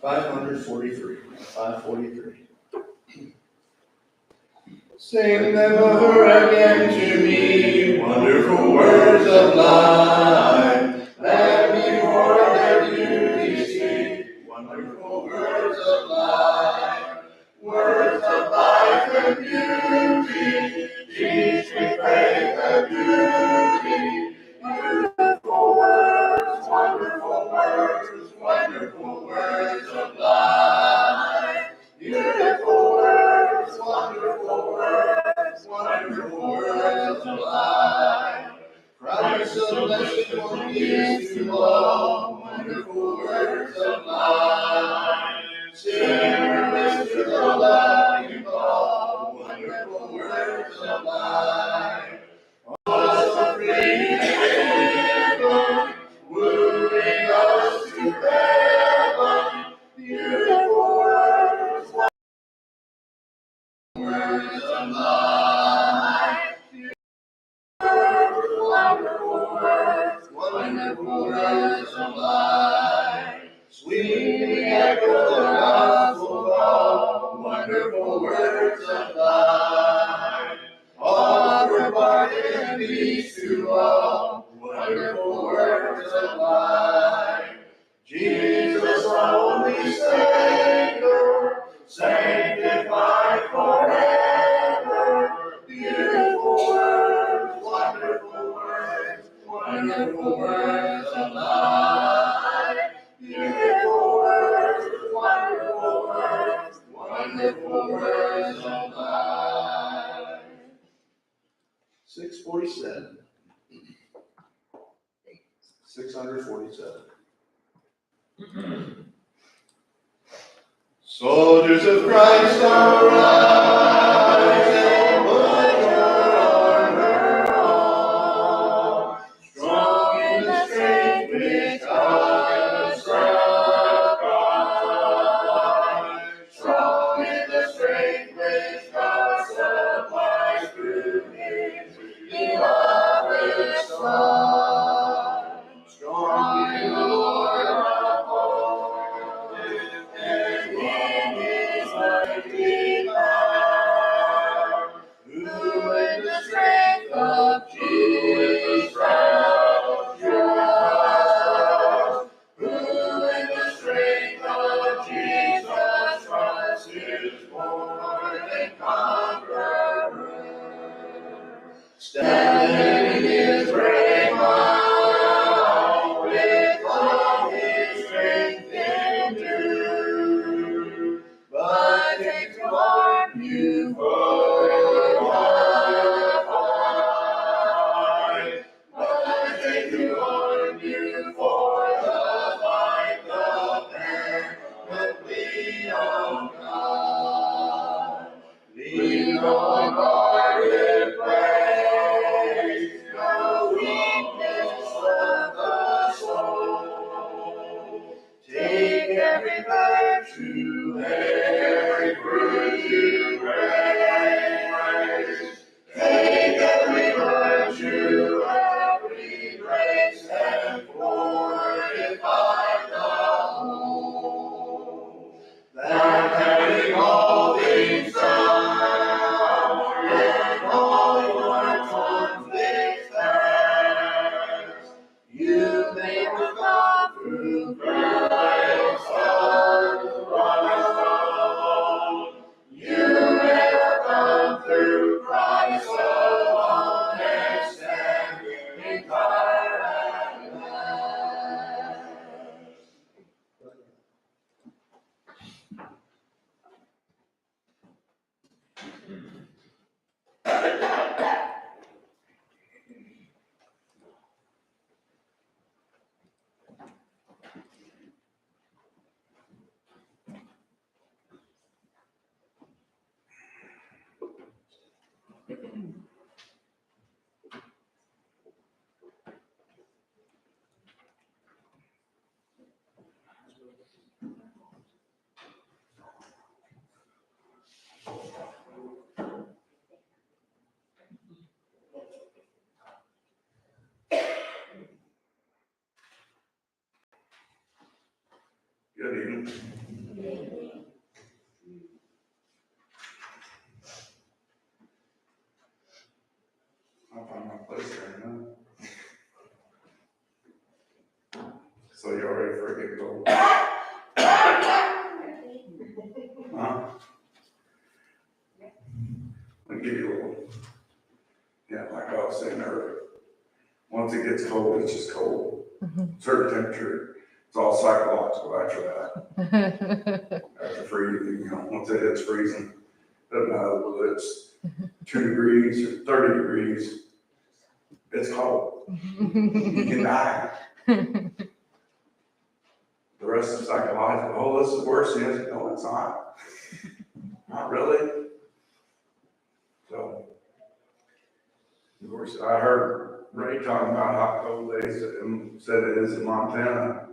$543. 543. Sing them over again to me, wonderful words of life. Let me more their beauty see, wonderful words of life. Words of life and beauty, teach me faith and beauty. Wonderful words, wonderful words, wonderful words of life. Beautiful words, wonderful words, wonderful words of life. Christ the blessed one gives to all, wonderful words of life. Sinners to the love you call, wonderful words of life. Also free and given, wooing us to heaven. Beautiful words, words of life. Wonderful words, wonderful words of life. Sweetly echo the gospel call, wonderful words of life. Offer pardon and peace to all, wonderful words of life. Jesus, only Savior, sanctified forever. Beautiful words, wonderful words, wonderful words of life. Beautiful words, wonderful words, wonderful words of life. 647. 647. Soldiers of Christ, arise and put your armor on. Strong in the strength which God has supplied. Strong in the strength which God supplies through His beloved Son. Strong in the Lord of hosts, and in His mighty power, who in the strength of Jesus shall trust, who in the strength of Jesus Christ is born and conqueror. Standing in His great might, with all His strength endure. But take to arm you for the fight. But take to arm you for the fight, the plea of God. Lean on guarded praise, no weakness of the soul. Take every virtue, every virtue grace. Take every virtue, every grace, and fortify the whole. That having all things done, and all your conflicts past, you may overcome through Christ alone. You may overcome through Christ alone, and stand entire at last. I'll find my place there in a minute. So you all ready for a good goal? Huh? I'll give you a little, yeah, like I was saying earlier. Once it gets cold, it's just cold. Certain temperature, it's all psychological after that. After freezing, once it hits freezing, doesn't matter whether it's 2 degrees or 30 degrees, it's cold. You can die. The rest is psychological. Oh, this is worse than this. No, it's not. Not really. So, of course, I heard Ray talking about how cold they said it is in Montana.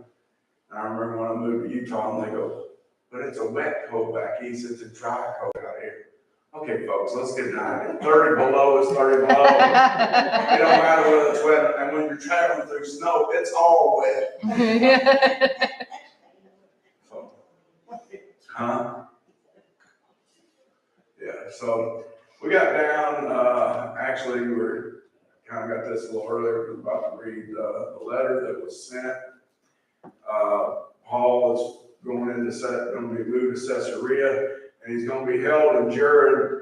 And I remember when I moved to Utah, and they go, but it's a wet cold back east. It's a dry cold out here. Okay, folks, let's get down. 30 below is 30 below. It don't matter whether it's wet. And when you're traveling through snow, it's all wet. So, huh? Yeah, so we got down, actually, we were kind of got this a little earlier, we were about to read the letter that was sent. Paul is going to be moved to Caesarea, and he's going to be held in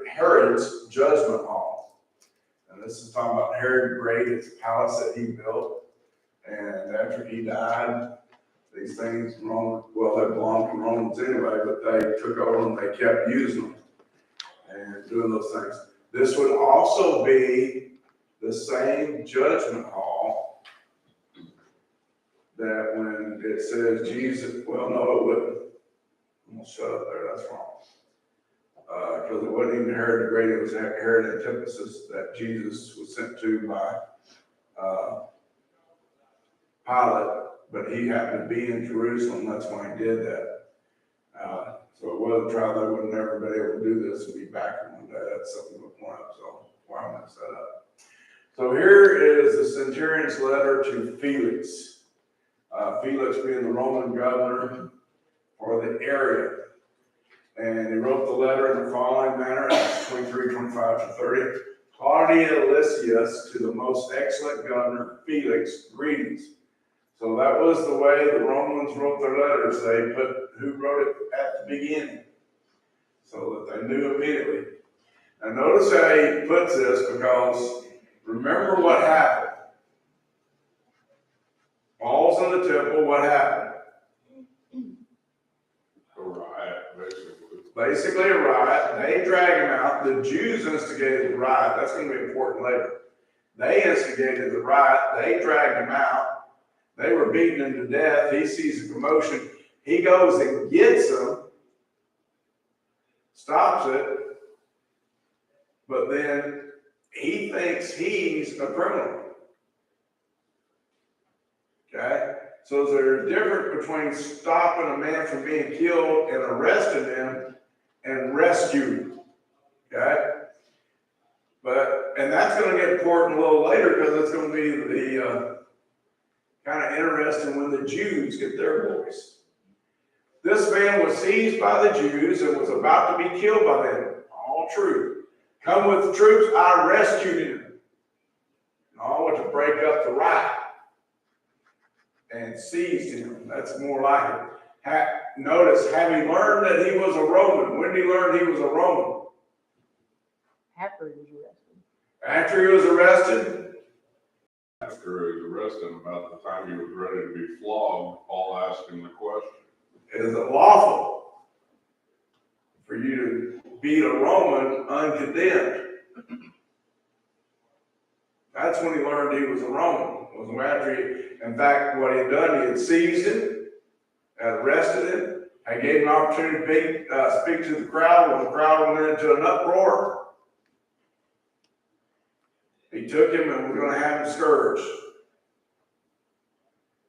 Herod's judgment hall. And this is talking about Herod the Great. It's a palace that he built. And after he died, these things, they belonged to Romans anyway, but they took over and they kept using them and doing those things. This would also be the same judgment hall that when it says Jesus, well, no, it wouldn't. I'm gonna shut up there, that's wrong. Because it wasn't even Herod the Great, it was Herod Antipas that Jesus was sent to by Pilate, but he happened to be in Jerusalem, that's why he did that. So it was a trial, they would never been able to do this and be back in one day. That's something to point out, so why I messed that up. So here is the centurion's letter to Felix. Felix being the Roman governor for the area. And he wrote the letter in the following manner, Acts 23, 25 to 30. Claudia Lysias to the most excellent governor, Felix, greetings. So that was the way the Romans wrote their letters. They put who wrote it at the beginning so that they knew immediately. Now notice how he puts this, because remember what happened. Paul's in the temple, what happened? A riot, basically. Basically a riot. They drag him out. The Jews instigated the riot. That's going to be important later. They instigated the riot. They dragged him out. They were beating him to death. He sees a commotion. He goes and gets them, stops it, but then he thinks he's a criminal. Okay? So there's a difference between stopping a man from being killed and arresting him and rescuing him. Okay? And that's going to get important a little later, because it's going to be the kind of interesting when the Jews get their voice. This man was seized by the Jews and was about to be killed by them. All true. Come with the troops, I rescued him. And I want to break up the riot and seized him. That's more like it. Notice, having learned that he was a Roman. When did he learn he was a Roman? After he was arrested. After he was arrested? After he was arrested, about the time he was ready to be flogged, Paul asked him the question. Is it lawful for you to beat a Roman uncondemned? That's when he learned he was a Roman. Was after he, in fact, what he had done, he had seized him, had arrested him, and gave him an opportunity to speak to the crowd. When the crowd went into an uproar, he took him and was going to have him scourged.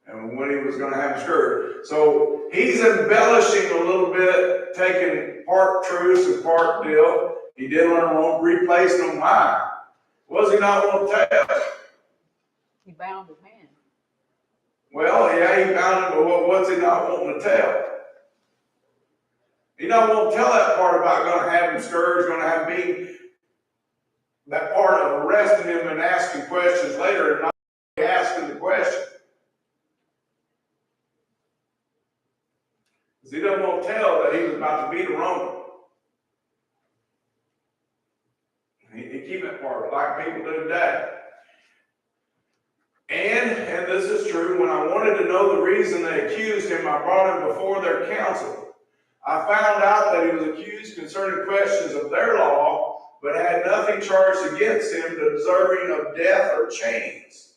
And when he was going to have him scourged. So he's embellishing a little bit, taking part truth and part deal. He did learn wrong, replacing them. Why? Was he not want to tell? He bound his hand. Well, yeah, he bound him, but what's he not wanting to tell? don't want to tell that part about gonna have him scourged, gonna have him being, that part of arresting him and asking questions later and not asking the question. Because he doesn't want to tell that he was about to beat a Roman. He keep that part like people do today. And this is true, when I wanted to know the reason they accused him, I brought him before their council. I found out that he was accused concerning questions of their law, but had nothing charged against him deserving of death or chains.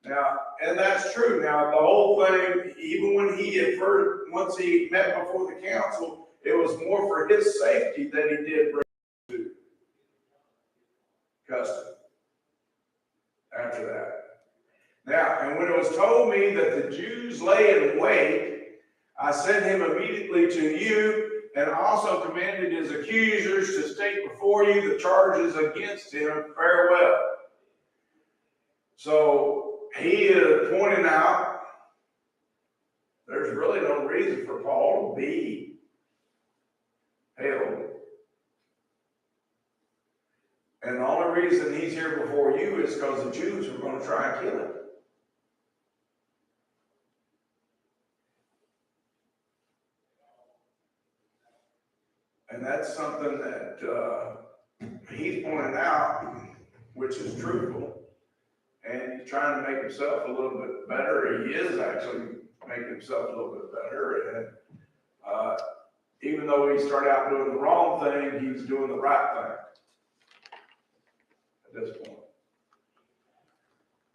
Now, and that's true. Now, the whole thing, even when he had first, once he met before the council, it was more for his safety that he did bring him to custody after that. Now, and when it was told me that the Jews lay in wait, I sent him immediately to you, and also commanded his accusers to state before you the charges against him. Farewell. So he is pointing out there's really no reason for Paul to be held. And the only reason he's here before you is because the Jews were going to try and kill him. And that's something that he's pointing out, which is truthful. And he's trying to make himself a little bit better. He is actually making himself a little bit better. And even though he started out doing the wrong thing, he's doing the right thing at this point.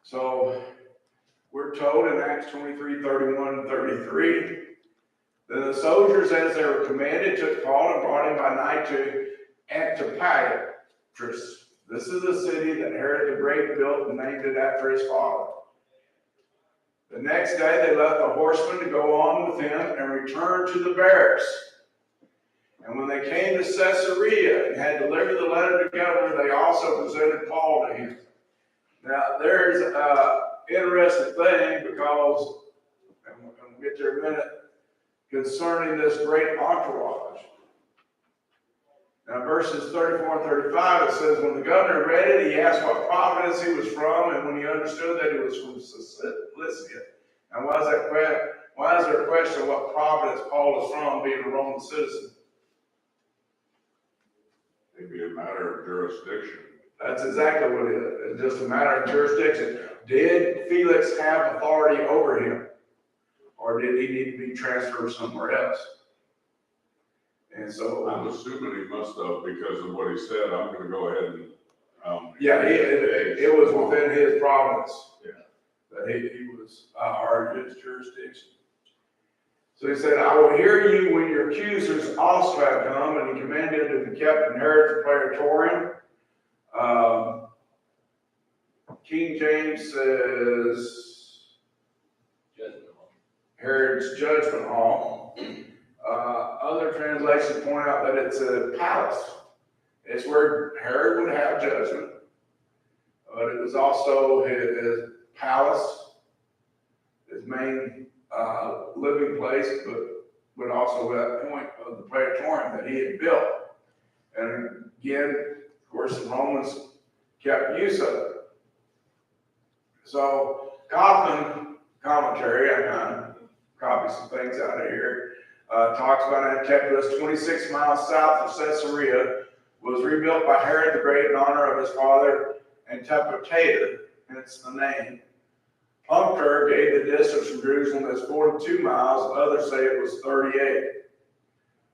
So we're told in Acts 23, 31 and 33, then the soldiers, as they were commanded, took Paul and brought him by night to Antipatris. This is the city that Herod the Great built and named it after his father. The next day they left the horsemen to go on with him and returned to the barracks. And when they came to Caesarea and had delivered the letter to the governor, they also presented Paul to him. Now there's an interesting thing, because, and we'll get there in a minute, concerning this great entourage. Now, verses 34 and 35, it says, when the governor read it, he asked what province he was from, and when he understood that he was from Cilicia. And why is there a question what province Paul is from, being a Roman citizen? It'd be a matter of jurisdiction. That's exactly what it is. It's just a matter of jurisdiction. Did Felix have authority over him? Or did he need to be transferred somewhere else? And so I'm assuming he must have, because of what he said. I'm going to go ahead and. yeah, it was within his province. Yeah. That he was, or his jurisdiction. So he said, I will hear you when your accusers also have come, and he commanded to be kept in Herod's praetorium. King James says Herod's judgment hall. Other translations point out that it's a palace. It's where Herod would have judgment. But it was also his palace, his main living place, but also that point of the praetorium that he had built. And again, of course, the Romans kept use of it. So, Kaufman commentary, I kind of copied some things out of here, talks about Antipatris, 26 miles south of Caesarea, was rebuilt by Herod the Great in honor of his father Antipater, hence the name. Punctur gave the distance from Jerusalem as 42 miles, others say it was 38.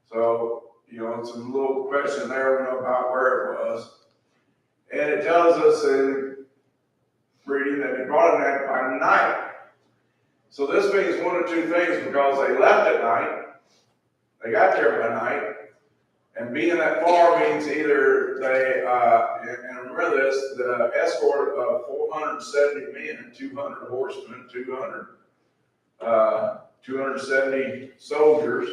So, it's a little question there, we know about where it was. And it tells us in reading that he brought it by night. So this means one of two things, because they left at night, they got there by night, and being that far means either they, and remember this, the escort of 470 men, 200 horsemen, 270 soldiers.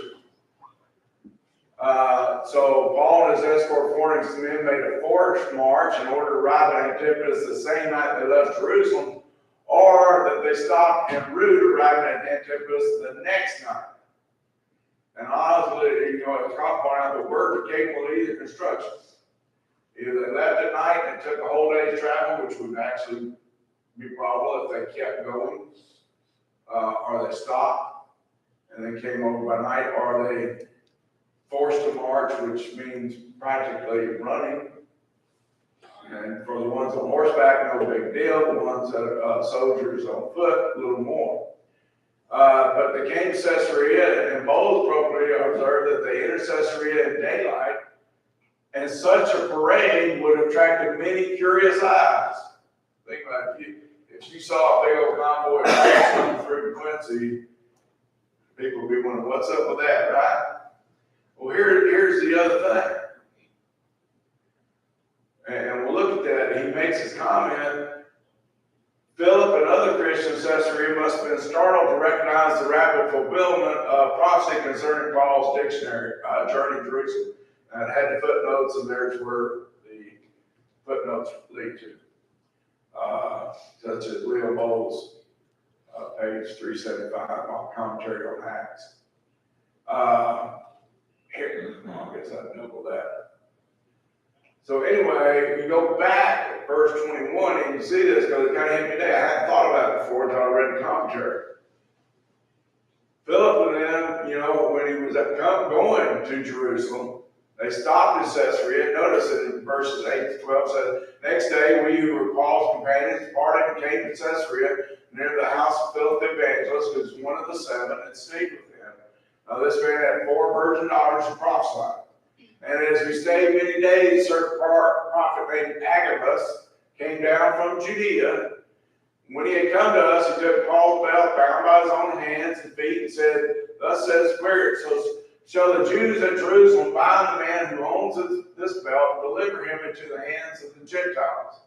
So Paul and his escort 400 men made a forced march in order to arrive at Antipatris the same night they left Jerusalem, or that they stopped en route, arriving at Antipatris the next night. And honestly, the cop pointed out the word capable of either construction. Either they left at night and took a whole day's travel, which would actually be probable if they kept going, or they stopped and then came over by night, or they forced to march, which means practically running. And for the ones on horseback, no big deal. The ones that are soldiers on foot, a little more. But they came to Caesarea, and both appropriately observed that they entered Caesarea in daylight, and such a parade would have attracted many curious eyes. Think about it. If you saw a big old convoy coming through Quincy, people would be wondering, what's up with that, right? Well, here's the other thing. And we'll look at that. He makes his comment, Philip and other Christians in Caesarea must have been startled to recognize the rapid fulfillment of prophecy concerning Paul's dictionary, journey to Jerusalem. And it had the footnotes, and there's where the footnotes lead to. Such as Leo Bowles, page 375, commentary on Acts. Here, I guess I know that. So anyway, you go back at verse 21, and you see this because it kind of hit me today. I hadn't thought about it before until I read the commentary. Philip and them, when he was going to Jerusalem, they stopped in Caesarea. Notice in verses 8 to 12 says, next day we who were Paul's companions departed and came to Caesarea near the house of Philip the evangelist, who was one of the 7, and stayed with him. Now this man had 4 virgin daughters who prophesied. And as we stayed many days, a certain prophet named Agabus came down from Judea. When he had come to us, he took Paul's belt, bound by his own hands and feet, and said, thus says the Spirit, so shall the Jews at Jerusalem bind the man who owns this belt and deliver him into the hands of the Gentiles.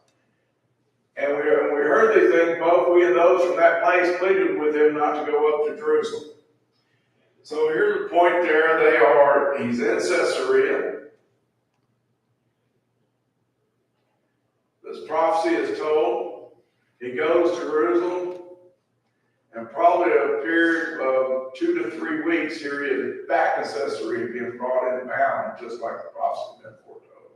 And we heard these things, both we and those from that place pleaded with him not to go up to Jerusalem. So here's the point there. He's in Caesarea. This prophecy is told. He goes to Jerusalem. And probably a period of 2 to 3 weeks, here he is back in Caesarea, being brought in and bound, just like the prophecy had been foretold.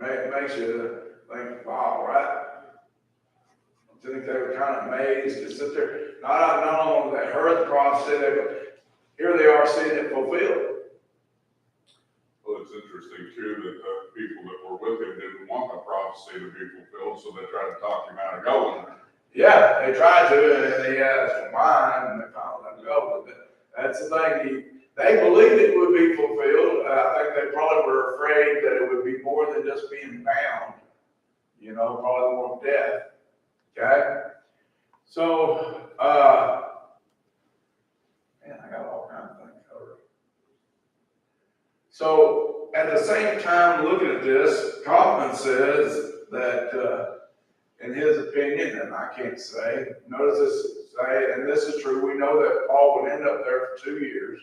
It makes you think, wow, right? I think they were kind of amazed to sit there. Not only they heard the prophecy, here they are seeing it fulfilled. Well, it's interesting too that the people that were with him didn't want the prophecy to be fulfilled, so they tried to talk him out of going there. Yeah, they tried to, and he asked for mine, and they finally let him go. But that's the thing. They believed it would be fulfilled. I think they probably were afraid that it would be more than just being bound. Probably more death. Okay? So, man, I got all kinds of things covered. So, at the same time, looking at this, Kaufman says that, in his opinion, and I can't say, notice this say, and this is true, we know that Paul would end up there for 2 years.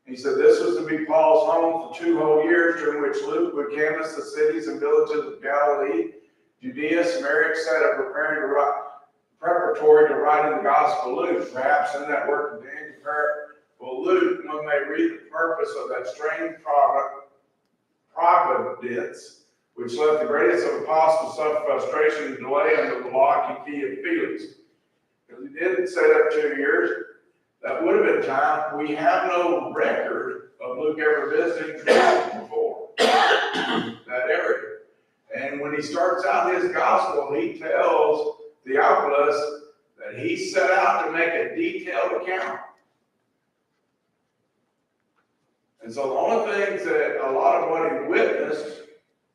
He said this was to be Paul's home for 2 whole years, during which Luke would canvass the cities and villages of Galilee, Judea, Samaria, etc., preparatory to writing the Gospel of Luke. Perhaps in that work of Dan for Luke, one may read the purpose of that strange providence which left the greatest of apostles suffer frustration and delay under the lock and key of Felix. Because he didn't set up 2 years. That would have been time. We have no record of Luke ever visiting Jerusalem before that area. And when he starts out his gospel, he tells Theophilus that he set out to make a detailed account. And so the only things that a lot of what he witnessed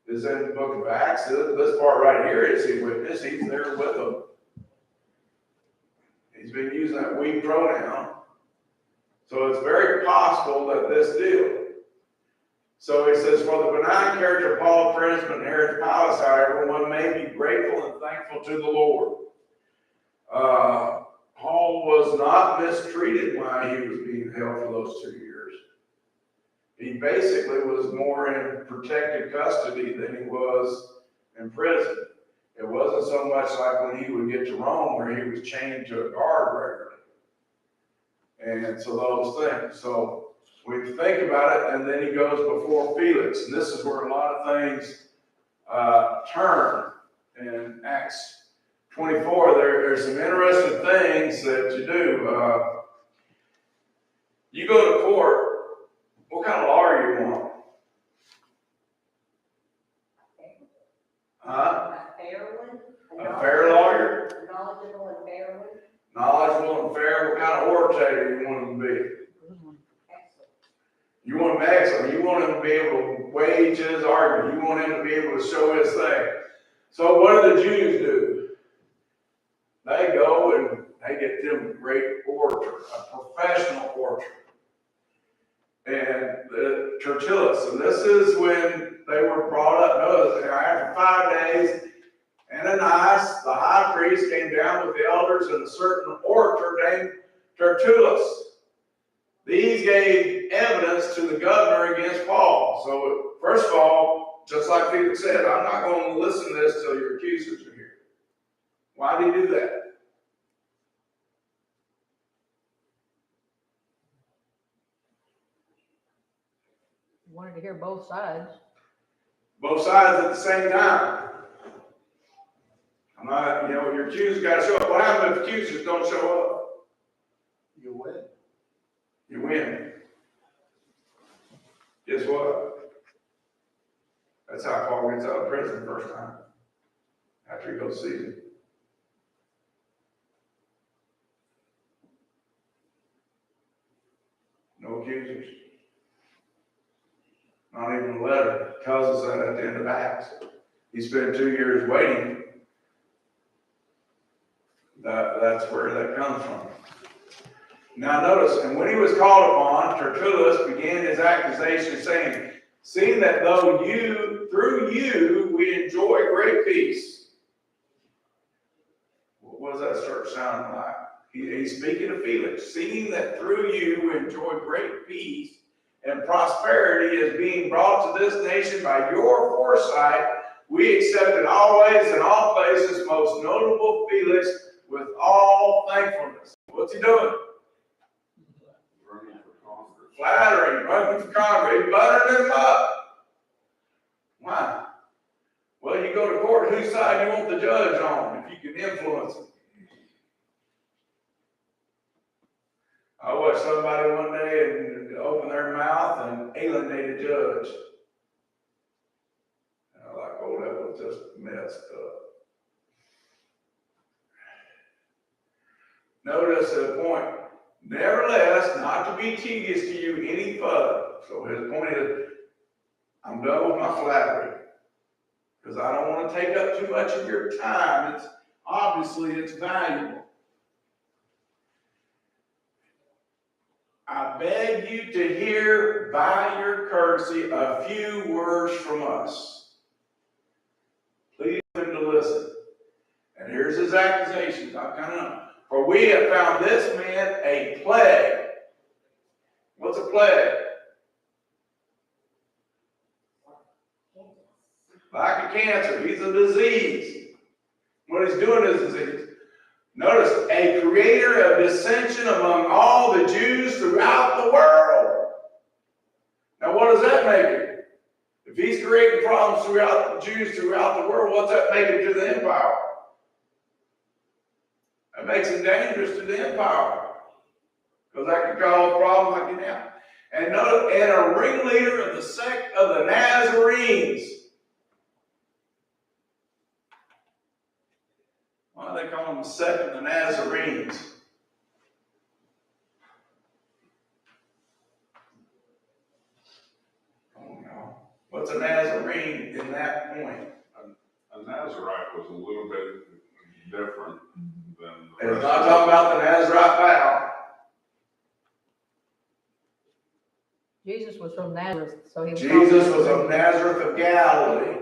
is in the book of Acts. This part right here is he witnessed. He's there with them. He's been using that we pronoun. So it's very possible that this deal. So he says, for the benign character of Paul, Princeman, and Herod's palace, however, one may be grateful and thankful to the Lord. Paul was not mistreated while he was being held for those 2 years. He basically was more in protected custody than he was in prison. It wasn't so much like when he would get to Rome where he was chained to a guard regularly. And so those things. So we think about it, and then he goes before Felix. And this is where a lot of things turn in Acts 24. There's some interesting things that you do. You go to court, what kind of lawyer you want? Huh? A fair one? A fair lawyer? A knowledgeable and fair one? Knowledgeable and fair, what kind of orator you want him to be? Excellent. You want him excellent. You want him to be able to wage his argument. You want him to be able to show his thing. So what do the Jews do? They go and they get them a great orator, a professional orator. And Tertullus, and this is when they were brought up. Notice, after 5 days, Ananias, the high priest, came down with the elders and a certain orator named Tertullus. These gave evidence to the governor against Paul. So, first of all, just like Felix said, I'm not going to listen to this till your accusers are here. Why did he do that? Wanted to hear both sides. Both sides at the same time. I'm not, your accusers got to show up. What happens if accusers don't show up? You win. You win. Guess what? That's how Paul gets out of prison the first time. After he goes see him. No accusers. Not even a letter. Tells us that at the end of Acts. He spent 2 years waiting. That's where that comes from. Now notice, and when he was called upon, Tertullus began his accusation, saying, seeing that through you, we enjoy great peace. What does that start sounding like? He's speaking to Felix. Seeing that through you, we enjoy great peace, and prosperity is being brought to this nation by your foresight, we accepted always in all places, most notable Felix, with all thankfulness. What's he doing? Running for Congress. Flattering, running for Congress, he buttering him up. Why? Well, you go to court, whose side you want the judge on, if you can influence him. I watched somebody one day and open their mouth and alienate a judge. And I was like, oh, that was just messed up. Notice the point. Nevertheless, not to be tedious to you any further. So his point is, I'm done with my flattery. Because I don't want to take up too much of your time. Obviously it's valuable. I beg you to hear by your courtesy a few words from us. Please him to listen. And here's his accusations. I kind of know. For we have found this man a plague. What's a plague? Like a cancer. He's a disease. What he's doing is disease. Notice, a creator of dissension among all the Jews throughout the world. Now, what does that make him? If he's creating problems throughout the Jews throughout the world, what's that make him to the empire? That makes him dangerous to the empire. Because that could cause a problem like now. And a ringleader of the sect of the Nazarenes. Why do they call them the sect of the Nazarenes? Oh no. What's a Nazarene in that point? A Nazarite was a little bit different than the It's rest not of talking about the Nazarite vow. Jesus was from Nazareth, so he was. Jesus was of Nazareth of Galilee.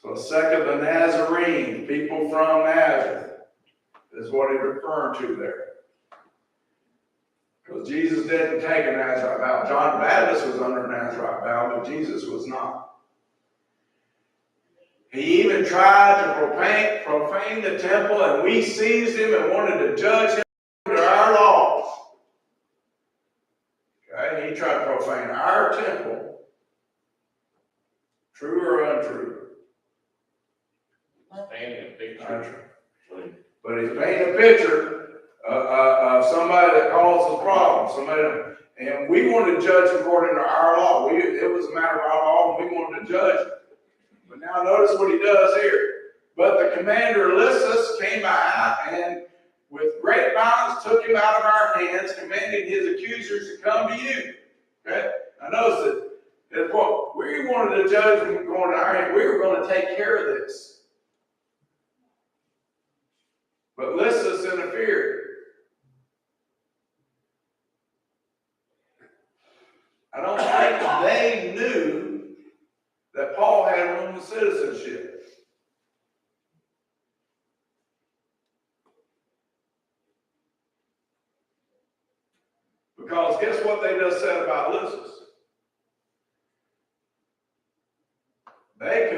So the sect of the Nazarene, people from Nazareth, is what he's referring to there. Because Jesus didn't take a Nazarite vow. John the Baptist was under a Nazarite vow, but Jesus was not. He even tried to profane the temple, and we seized him and wanted to judge him under our laws. Okay, he tried to profane our temple. True or untrue? Painting a picture. Untrue. But he's painting a picture of somebody that causes problems. Somebody, and we wanted to judge according to our law. It was a matter of our law, and we wanted to judge. But now notice what he does here. But the commander Lysias came out and with great violence took him out of our hands, commanding his accusers to come to you. Okay? Now notice that we wanted to judge him going to our hand. We were going to take care of this. But Lysias interfered. I don't think they knew that Paul had Roman citizenship. Because guess what they just said about Lysias? They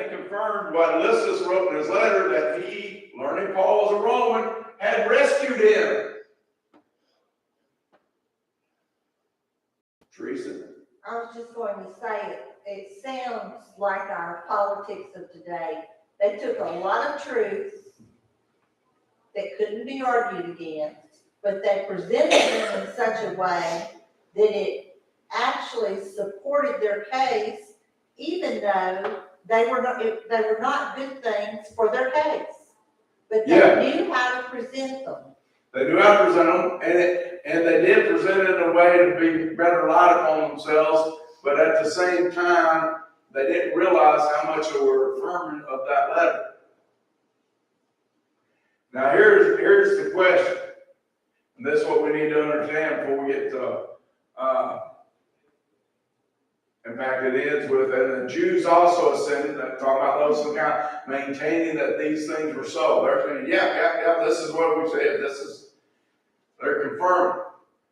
confirmed what Lysias wrote in his letter, that he, learning Paul was a Roman, had rescued him. Teresa? I was just going to say, it sounds like our politics of today. They took a lot of truths that couldn't be argued against, but they presented them in such a way that it actually supported their case, even though they were not good things for their case. But they knew how to present them. They knew how to present them, and they did present it in a way to be better light upon themselves, but at the same time, they didn't realize how much they were affirming of that letter. Now here's the question, and this is what we need to understand before we get to, in fact, it ends with, and the Jews also ascended, talking about those who count, maintaining that these things were so. They're saying, yeah, this is what we said. They're confirming.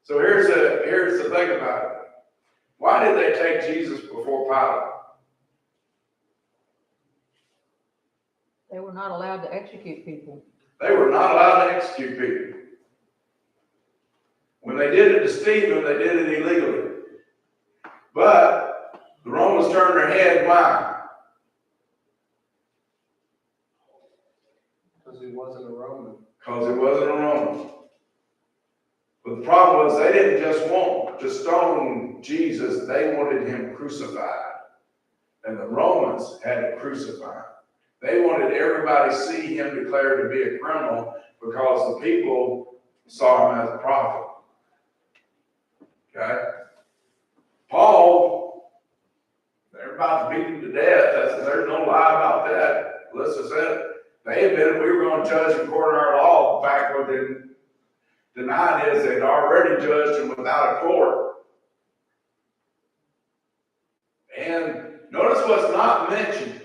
So here's the thing about it. Why did they take Jesus before Pilate? They were not allowed to execute people. They were not allowed to execute people. When they did it to Stephen, they did it illegally. But the Romans turned their head. Why? Because he wasn't a Roman. Because he wasn't a Roman. But the problem was they didn't just want to stone Jesus, they wanted him crucified. And the Romans had to crucify him. They wanted everybody to see him declared to be a criminal because the people saw him as a prophet. Okay? Paul, they're about to beat him to death. There's no lie about that. Listen, said they admitted we were going to judge him according to our law. Back when they denied is they'd already judged him without a court. And notice what's not mentioned.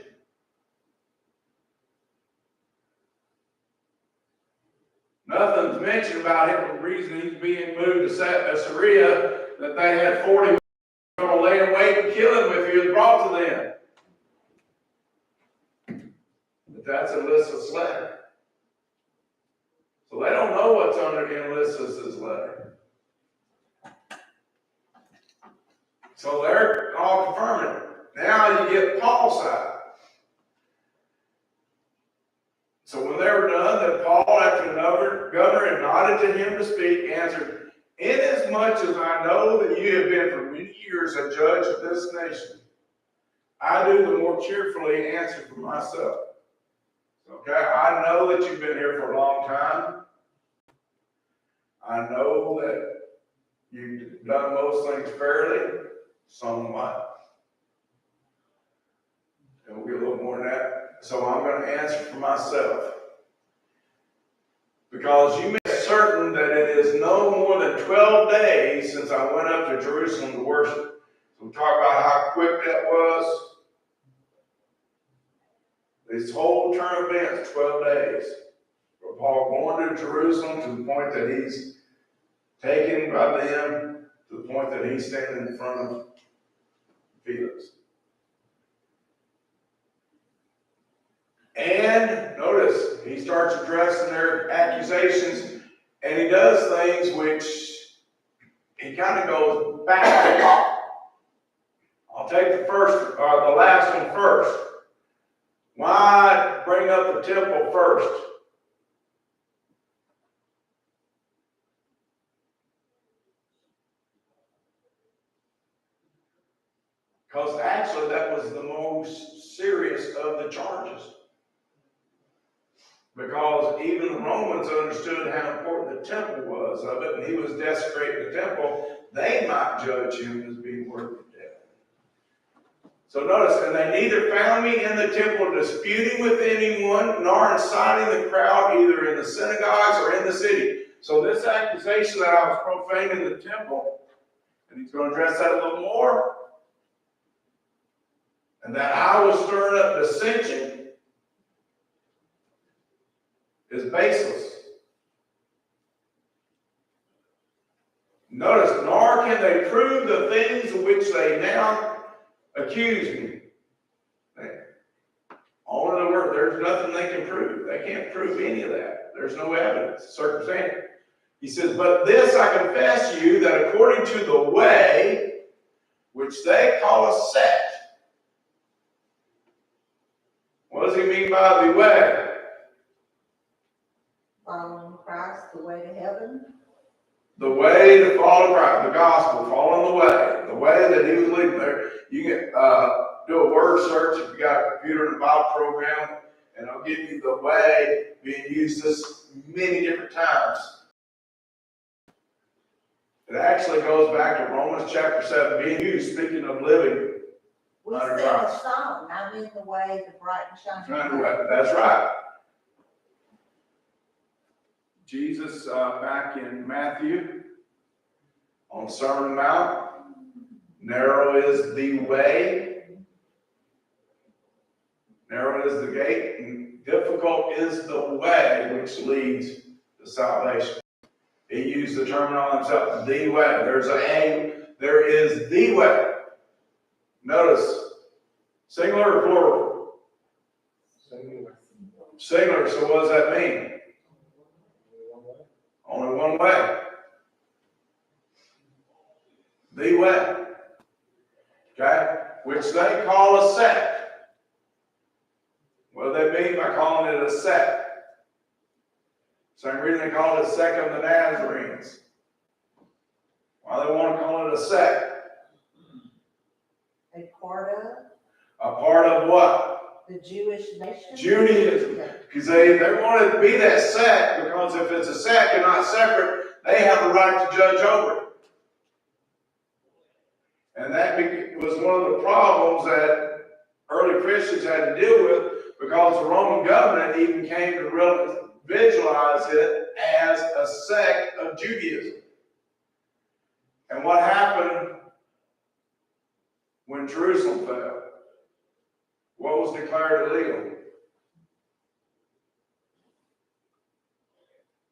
Nothing's mentioned about him. The reason he's being moved to Caesarea, that they had 40 men going to lay in wait and kill him if he was brought to them. But that's in Lysias' letter. So they don't know what's under in Lysias' letter. So they're all confirming it. Now you get Paul's side. So when they were done, then Paul, after the governor had nodded to him to speak, answered, "Inasmuch as I know that you have been for many years a judge of this nation, I do the more cheerfully answer for myself." Okay, I know that you've been here for a long time. I know that you've done most things fairly, somewhat. And we'll get a little more than that. So I'm going to answer for myself. Because you make certain that it is no more than 12 days since I went up to Jerusalem to worship. So we talk about how quick that was. This whole turn of events, 12 days. For Paul going to Jerusalem to the point that he's taken by them, to the point that he's standing in front of Felix. And notice, he starts addressing their accusations, and he does things which he kind of goes back. I'll take the last one first. Why bring up the temple first? Because actually that was the most serious of the charges. Because even the Romans understood how important the temple was of it, and he was desecrating the temple, they might judge him as being worthy of death. So notice, and they neither found me in the temple disputing with anyone, nor inciting the crowd either in the synagogues or in the city. So this accusation that I was profaning the temple, and he's going to address that a little more, and that I was stirring up dissension, is baseless. Notice, nor can they prove the things which they now accuse me. All in the word, there's nothing they can prove. They can't prove any of that. There's no evidence, circumstantial. He says, but this I confess to you, that according to the way which they call a sect. What does he mean by the way? Following Christ, the way to heaven. The way to follow Christ, the gospel, following the way that he was leading there. You can do a word search if you got a computer and a Bible program, and I'll give you the way being used this many different times. It actually goes back to Romans chapter 7, being used, speaking of living. We sing a song, I'm in the way, the bright and shining light. That's right. Jesus, back in Matthew, on the Sermon on the Mount, narrow is the way, narrow is the gate, and difficult is the way which leads to salvation. He used the term on himself, the way. There is the way. Notice, singular or plural? Singular. Singular, so what does that mean? Only one way. The way. Okay? Which they call a sect. What do they mean by calling it a sect? Same reason they call it a sect of the Nazarenes. Why they want to call it a sect? A part of? A part of what? The Jewish nation? Judaism. Because they want it to be that sect, because if it's a sect and not separate, they have a right to judge over it. And that was one of the problems that early Christians had to deal with, because the Roman government even came to visualize it as a sect of Judaism. And what happened when Jerusalem fell? What was declared illegal?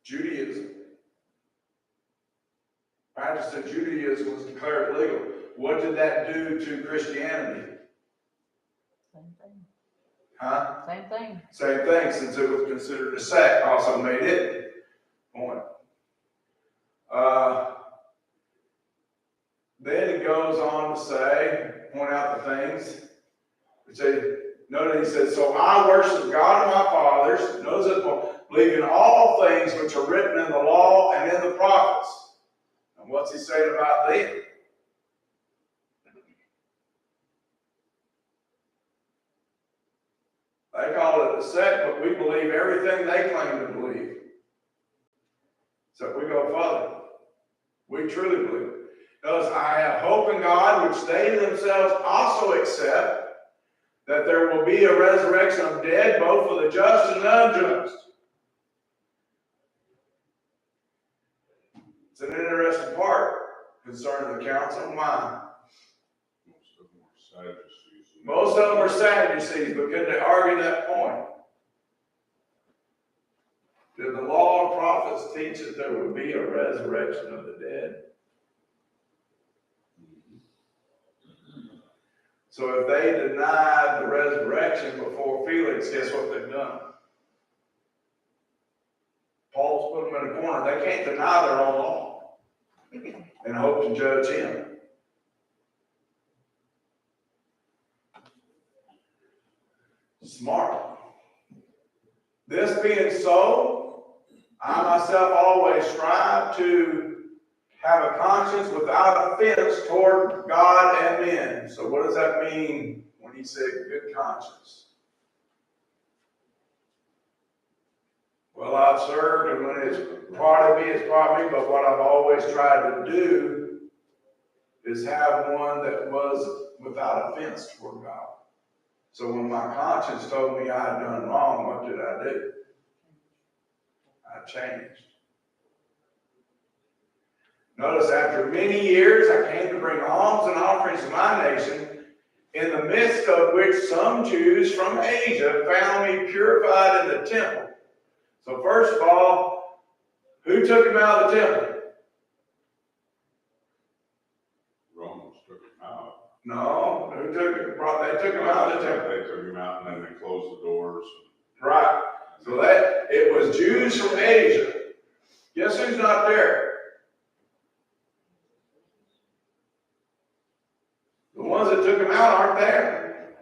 Judaism. Practice of Judaism was declared illegal. What did that do to Christianity? Same thing. Huh? Same thing. Same thing, since it was considered a sect, also made it point. Then he goes on to say, point out the things. Notice he says, so I worship God of my fathers, notice it, believe in all things which are written in the law and in the prophets. And what's he saying about them? They call it a sect, but we believe everything they claim to believe. So we go further. We truly believe it. Notice, I have hope in God, which they themselves also accept, that there will be a resurrection of dead, both for the just and the unjust. It's an interesting part concerning the council of mind. Most of them are Sadducees, but could they argue that point? Did the law and prophets teach that there would be a resurrection of the dead? So if they denied the resurrection before Felix, guess what they've done? Paul's put them in a corner. They can't deny their own law and hope to judge him. Smart. This being so, I myself always strive to have a conscience without offense toward God and men. So what does that mean when he said good conscience? Well, I've served, and when it's part of me, it's part of me, but what I've always tried to do is have one that was without offense toward God. So when my conscience told me I had done wrong, what did I do? I changed. Notice after many years, I came to bring alms and offerings to my nation, in the midst of which some Jews from Asia found me purified in the temple. So first of all, who took him out of the temple? Romans took him out. No, who took him? They took him out of the temple. They took him out and then they closed the doors. Right. So that it was Jews from Asia. Guess who's not there? The ones that took him out aren't there.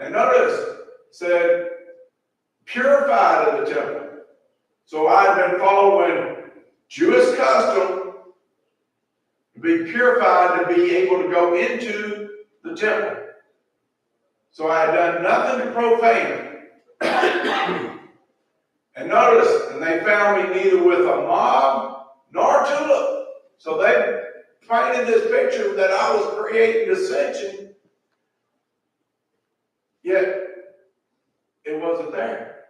And notice, it said, purified in the temple. So I'd been following Jewish custom to be purified, to be able to go into the temple. So I had done nothing to profane it. And notice, and they found me neither with a mob nor tulip. So they painted this picture that I was creating dissension, yet it wasn't there.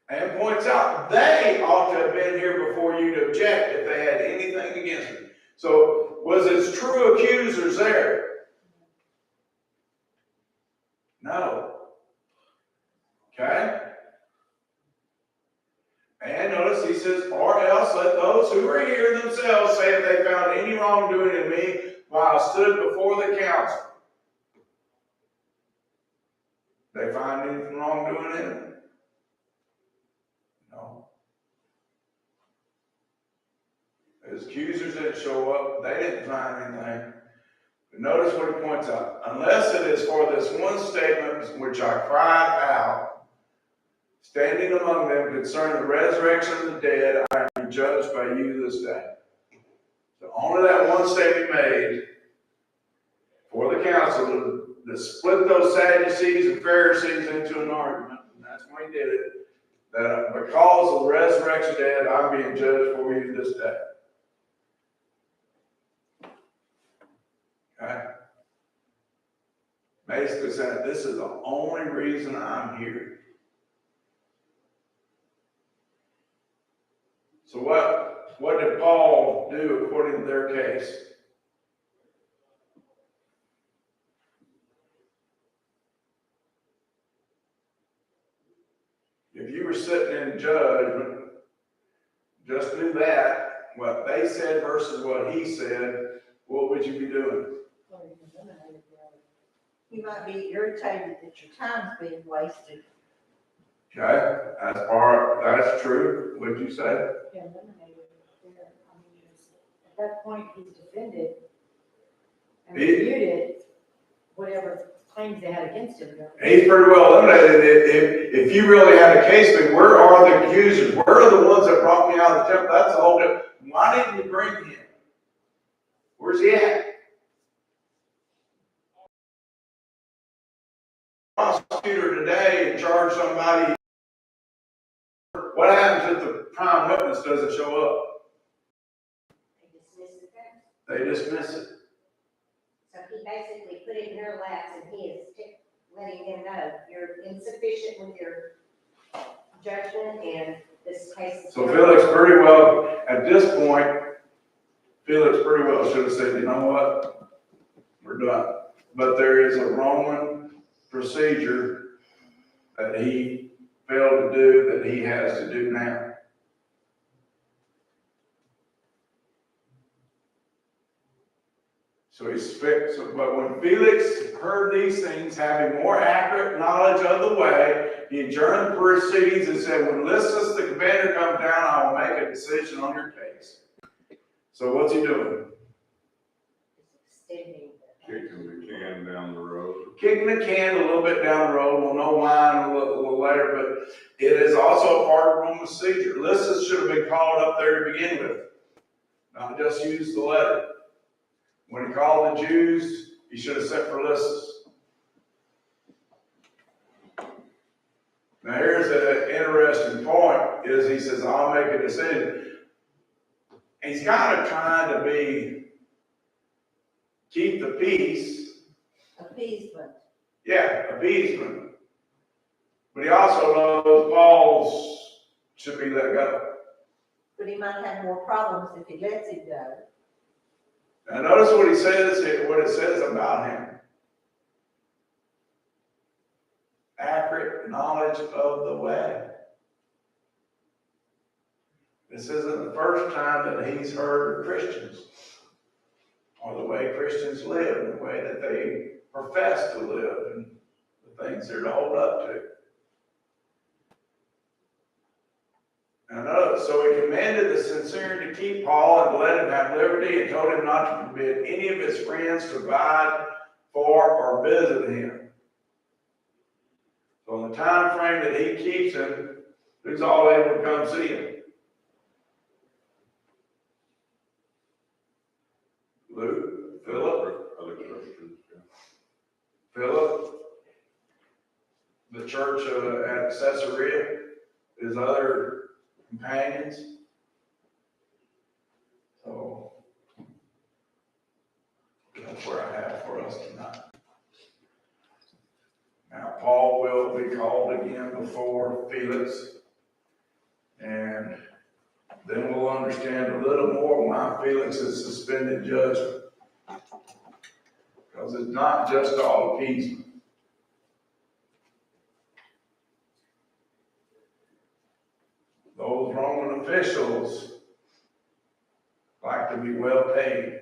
And points out they ought to have been here before you to object if they had anything against me. So was its true accusers there? No. Okay? And notice he says, or else let those who are here themselves say if they found any wrongdoing in me while I stood before the council. They find any wrongdoing in him? No. His accusers didn't show up. They didn't find anything. But notice what he points out. Unless it is for this one statement which I cried out, standing among them concerning the resurrection of the dead, I am judged by you this day. So only that one statement made for the council to split those Sadducees and Pharisees into an argument, and that's why he did it, that because of the resurrection of the dead, I'm being judged for you this day. Okay? Basically saying, this is the only reason I'm here. So what did Paul do according to their case? If you were sitting in judgment, just do that, what they said versus what he said, what would you be doing? You might be irritated that your time's being wasted. Okay, that's true. What'd you say? Yeah, eliminated there. I mean, at that point, he's defended and refuted whatever claims they had against him. He's pretty well eliminated. If you really had a case, then where are the accusers? Where are the ones that brought me out of the temple? That's the whole difference. Why didn't you bring him? Where's he at? Prosecutor today and charge somebody. What happens if the prime witness doesn't show up? They dismiss the case. They dismiss it. So he basically put it in their laps and he is letting them know you're insufficient with your judgment and this case is. So Felix pretty well, at this point, Felix pretty well should have said, you know what? We're done. But there is a Roman procedure that he failed to do that he has to do now. So but when Felix heard these things, having more accurate knowledge of the way, he adjourned the proceedings and said, when Lysias the commander comes down, I will make a decision on your case. So what's he doing? Extending Kicking the can down the road. Kicking the can a little bit down the road. We'll know why in a little later, but it is also a part of Roman procedure. Lysias should have been called up there to begin with, not just use the letter. When he called the Jews, he should have sent for Lysias. Now here's an interesting point, is he says, I'll make a decision. And he's kind of trying to keep the peace. Appeasement. Yeah, appeasement. But he also knows Paul's should be let go. But he might have more problems if he lets him go. Now notice what he says, what it says about him. Accurate knowledge of the way. This isn't the first time that he's heard of Christians, or the way Christians live, and the way that they profess to live, and the things they're to hold up to. So he commanded the centurion to keep Paul and to let him have liberty, and told him not to forbid any of his friends to abide for or visit him. So in the time frame that he keeps him, who's all able to come see him? Luke, Philip, Other Christians, yeah. Philip, the church at Caesarea, his other companions. So that's where I have for us tonight. Now, Paul will be called again before Felix, and then we'll understand a little more why Felix has suspended judgment. Because it's not just all appeasement. Those Roman officials like to be well paid.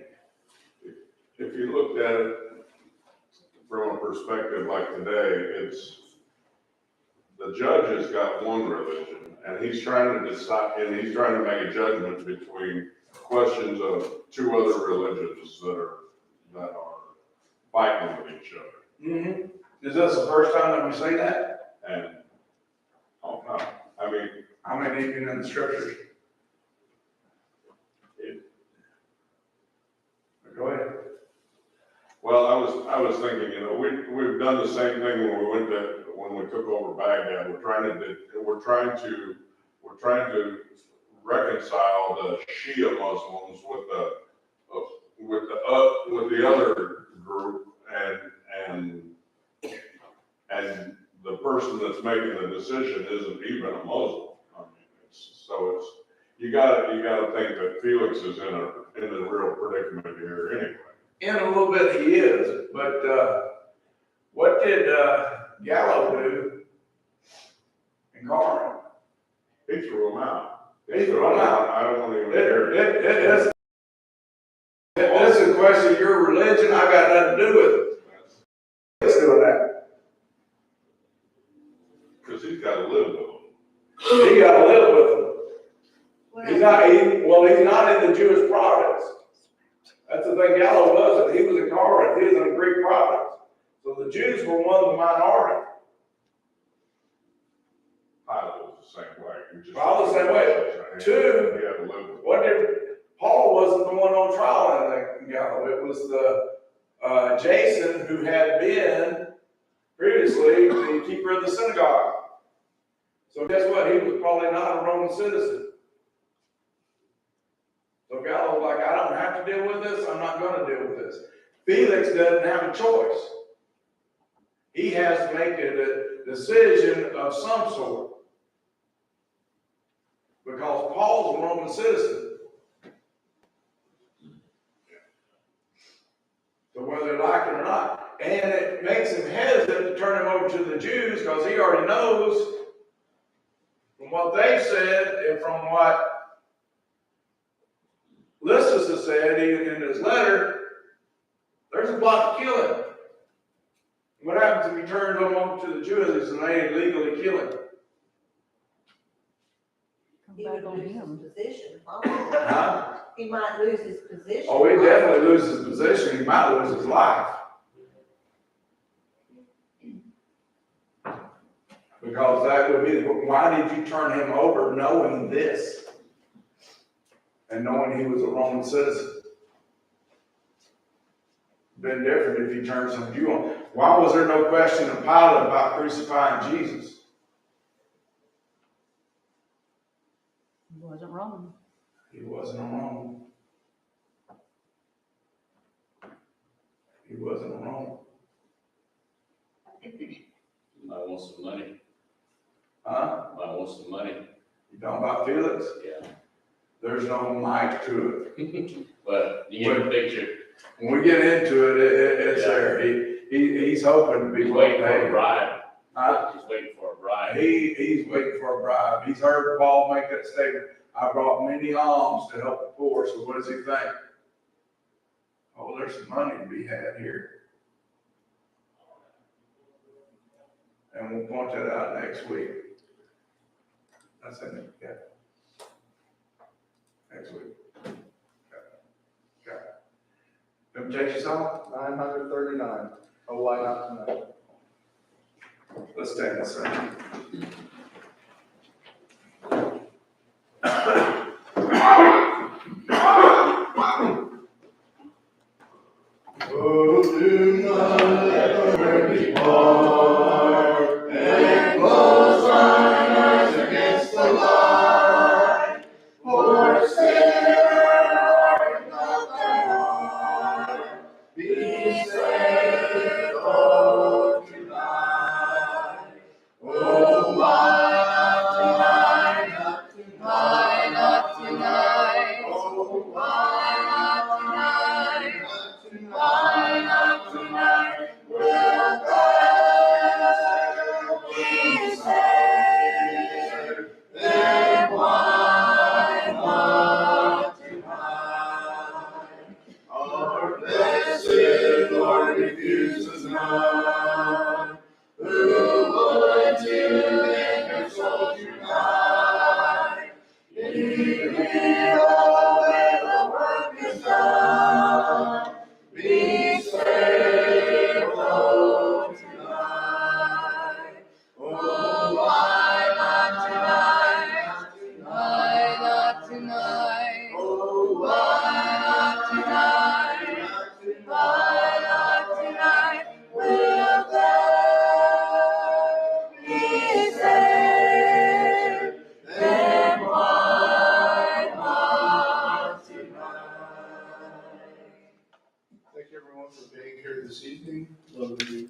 If you looked at it from a perspective like today, it's the judge has got one religion, and he's trying to decide, and he's trying to make a judgment between questions of two other religions that are fighting with each other. Mm-hmm. Is this the first time that we see that? And oh no, I mean, I mean, even in the scriptures. Go ahead. well, I was thinking, you know, we've done the same thing when we took over Baghdad. We're trying to reconcile the Shia Muslims with the other group, and the person that's making the decision isn't even a Muslim. I mean, you gotta think that Felix is in a real predicament here anyway. In a little bit he is, but what did Gallo do in Corinth? He threw him out. He threw him out. I don't want to even hear it. This is a question of your religion. I got nothing to do with it. Let's do that. Because he's got to live with them. He got to live with them. He's not in the Jewish province. That's the thing Gallo wasn't. He was in Corinth. He was in the Greek province. So the Jews were one of the minority. Pilate was the same way. Pilate was the same way. Two, he had to live with them. Paul wasn't the one on trial in Gallo. It was the Jason who had been previously the keeper of the synagogue. So guess what? He was probably not a Roman citizen. So Gallo was like, I don't have to deal with this. I'm not going to deal with this. Felix doesn't have a choice. He has to make a decision of some sort. Because Paul's a Roman citizen. So whether they like it or not. And it makes him hesitant to turn him over to the Jews because he already knows from what they've said and from what Lysias has said in his letter, There's a plot to kill him. What happens if he turns them over to the Jews and they illegally kill him? Come He back would on lose him. his position, probably. Huh? He might lose his position. Oh, he definitely loses his position. He might lose his life. Because that would be, why did you turn him over knowing this? And knowing he was a Roman citizen? Been different if he turned some Jew on. Why was there no question of Pilate about crucifying Jesus? He wasn't Roman. He wasn't a Roman. He wasn't a Roman. I want some money. Huh? I want some money. You talking about Felix? Yeah. There's no mic to it. But you get the picture. When we get into it, it's Yeah. there. He's hoping to be He's waiting for a paid. bribe. Huh? He's waiting for a bribe. He's waiting for a bribe. He's heard Paul make that statement. I brought many alms to help the poor. So what does he think? Oh, there's some money to be had here. And we'll point that out next week. That's it, yeah. Next week. Okay. Let me take you some. 939. Oh, why not tonight? Let's take this one. Oh, do not let the word depart, and close thine eyes against the light. For sin not thy heart, be saved, oh, tonight. Oh, why not tonight, not tonight, not tonight. Oh, why not tonight, not tonight. Why not tonight? Will thou be saved? Then why not tonight? Our blessed Lord refuses not. Who would to enter soul tonight? Behold, where the work is done. Be saved, oh, tonight. Oh, why not tonight? Why not tonight? Oh, why not tonight? Why not tonight? Will thou be saved? Then why not tonight? Thank you everyone for being here this evening. Love to be